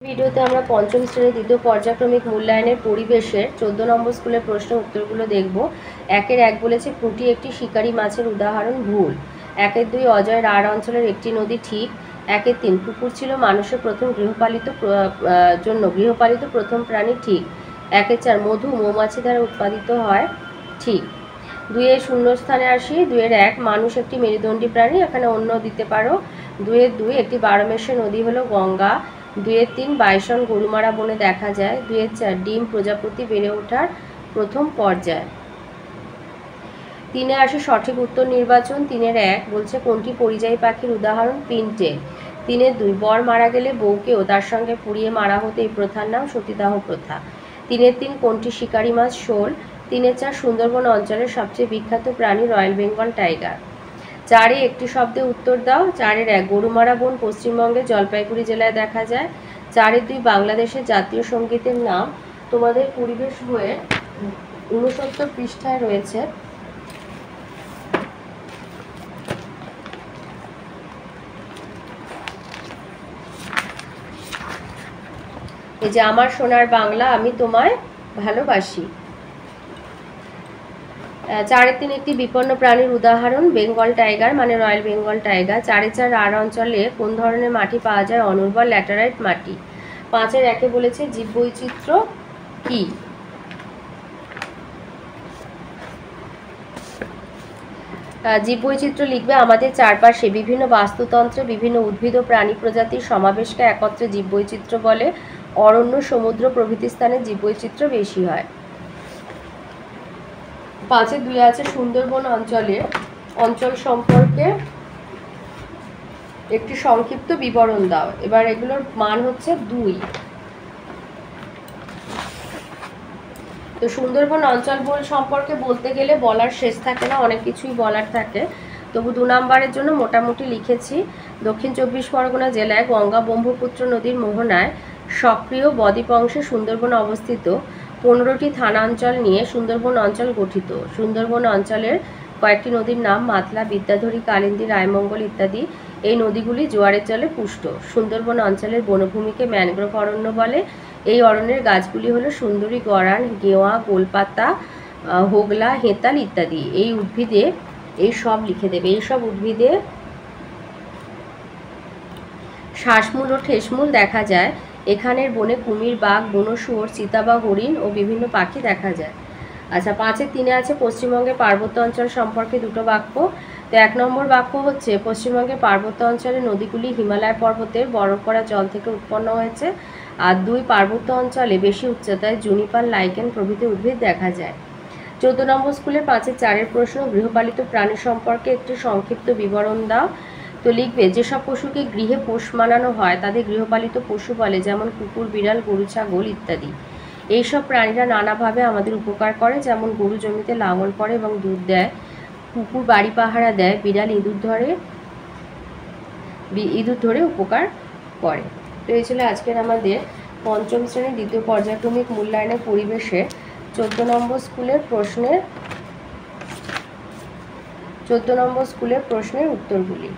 ভিডিওতে আমরা পঞ্চম শ্রেণীর দ্বিতীয় পর্যায়ক্রমিক মূল্যায়নের পরিবেশের 14 নম্বর স্কুলের প্রশ্নের উত্তরগুলো দেখব। 1-1 বলেছে পুঁটি একটি শিকারী মাছের উদাহরণ, ভুল। 1-2 অজয় রাঢ় অঞ্চলের একটি নদী, ঠিক। 1-3 কুকুর ছিল মানুষের প্রথম গৃহপালিত প্রথম প্রাণী, ঠিক। 1-4 মধু মৌমাছি দ্বারা উৎপাদিত হয়, ঠিক। 2 শূন্যস্থানে আসি। 2-1 মানুষ একটি মেরুদণ্ডী প্রাণী, এখানে অন্য দিতে পারো। 2-2 একটি বারোমেশে নদী হলো গঙ্গা। 2-3 বাইসন গরুমারা বনে দেখা যায়। 2-4 ডিম প্রজাপতি বেড়ে ওঠার প্রথম পর্যায়। 3 আসে সঠিক উত্তর নির্বাচন। 3-1 বলছে কোনটি পরিযায়ী পাখির উদাহরণ, পিনটেল। 3-2 বর মারা গেলে বউকেও তার সঙ্গে পুড়িয়ে মারা হতো, এই প্রথার নাম সতীদাহ প্রথা। 3-3 কোনটি শিকারী মাছ, শোল। 3-4 সুন্দরবন অঞ্চলের সবচেয়ে বিখ্যাত প্রাণী রয়্যাল বেঙ্গল টাইগার। 4 একটি শব্দে উত্তর দাও। 4-1 গরুমারা বন পশ্চিমবঙ্গের জলপাইগুড়ি জেলায় দেখা যায়। 4-2 বাংলাদেশের জাতীয় সঙ্গীতের নাম। তোমাদের পরিবেশ বইয়ের 69 পৃষ্ঠায় রয়েছে। এই যে আমার সোনার বাংলা, আমি তোমায় ভালোবাসি। 4-3 একটি বিপন্ন প্রাণীর উদাহরণ, বেঙ্গল টাইগার মানে রয়্যাল বেঙ্গল টাইগার। 4-4 রাঢ় অঞ্চলে কোন ধরনের মাটি পাওয়া যায়, অনুর্বর ল্যাটেরাইট মাটি। 5-1 বলেছে জীববৈচিত্র্য কি। জীববৈচিত্র্য লিখবে আমাদের চারপাশে বিভিন্ন বাস্তুতন্ত্রে বিভিন্ন উদ্ভিদ ও প্রাণী প্রজাতির সমাবেশকে একত্রে জীববৈচিত্র্য বলে। অরণ্য, সমুদ্র প্রভৃতি স্থানে জীববৈচিত্র্য বেশি হয়। 5-2 আছে সুন্দরবন অঞ্চল সম্পর্কে একটি সংক্ষিপ্ত বিবরণ দাও। এবার এগুলোর মান হচ্ছে 2। তো সুন্দরবন অঞ্চল সম্পর্কে বলতে গেলে বলার শেষ থাকে না, অনেক কিছুই বলার থাকে। তবু 2 নম্বরের জন্য মোটামুটি লিখেছি। দক্ষিণ 24 পরগনা জেলায় গঙ্গা ব্রহ্মপুত্র নদীর মোহনায় সক্রিয় বদ্বীপ অংশে সুন্দরবন অবস্থিত। 15টি থানাঞ্চল নিয়ে সুন্দরবন অঞ্চল গঠিত। সুন্দরবন অঞ্চলের কয়েকটি নদীর নাম মাতলা, বিদ্যাধরী, কালিন্দী, রায়মঙ্গল ইত্যাদি। এই নদীগুলি জোয়ারের জলে পুষ্ট। সুন্দরবন অঞ্চলের বনভূমিকে ম্যানগ্রোভ অরণ্য বলে। এই অরণ্যের গাছগুলি হলো সুন্দরী, গরান, গেওয়া, গোলপাতা, হোগলা, হেতাল ইত্যাদি। এই উদ্ভিদে এই সব লিখে দেবে। এই সব উদ্ভিদে শ্বাসমূল ও ঠেসমূল দেখা যায়। এখানের বনে কুমির, বাঘ, বুনো শুয়োর, চিতাবাঘ, হরিণ ও বিভিন্ন পাখি দেখা যায়। আচ্ছা, 5-3 আছে পশ্চিমবঙ্গের পার্বত্য অঞ্চল সম্পর্কে 2টো বাক্য। তো 1 নম্বর বাক্য হচ্ছে পশ্চিমবঙ্গের পার্বত্য অঞ্চলের নদীগুলি হিমালয় পর্বতের বরফ করা জল থেকে উৎপন্ন হয়েছে। আর 2 পার্বত্য অঞ্চলে বেশি উচ্চতায় জুনিপার, লাইকেন প্রভৃতি উদ্ভিদ দেখা যায়। 14 নম্বর স্কুলের 5-4 প্রশ্ন, গৃহপালিত প্রাণী সম্পর্কে একটি সংক্ষিপ্ত বিবরণ দাও। তো লিখবে যেসব পশুকে গৃহে পোষ মানানো হয় তাদের গৃহপালিত পশু বলে, যেমন কুকুর, বিড়াল, গরু, ছাগল ইত্যাদি। এইসব প্রাণীরা নানাভাবে আমাদের উপকার করে, যেমন গরু জমিতে লাঙল করে এবং দুধ দেয়, কুকুর বাড়ি পাহারা দেয়, বিড়াল ইঁদুর ধরে উপকার করে। তো এই ছিল আজকের আমাদের পঞ্চম শ্রেণীর দ্বিতীয় পর্যায়ক্রমিক মূল্যায়নের পরিবেশে 14 নম্বর স্কুলের প্রশ্নের উত্তরগুলি।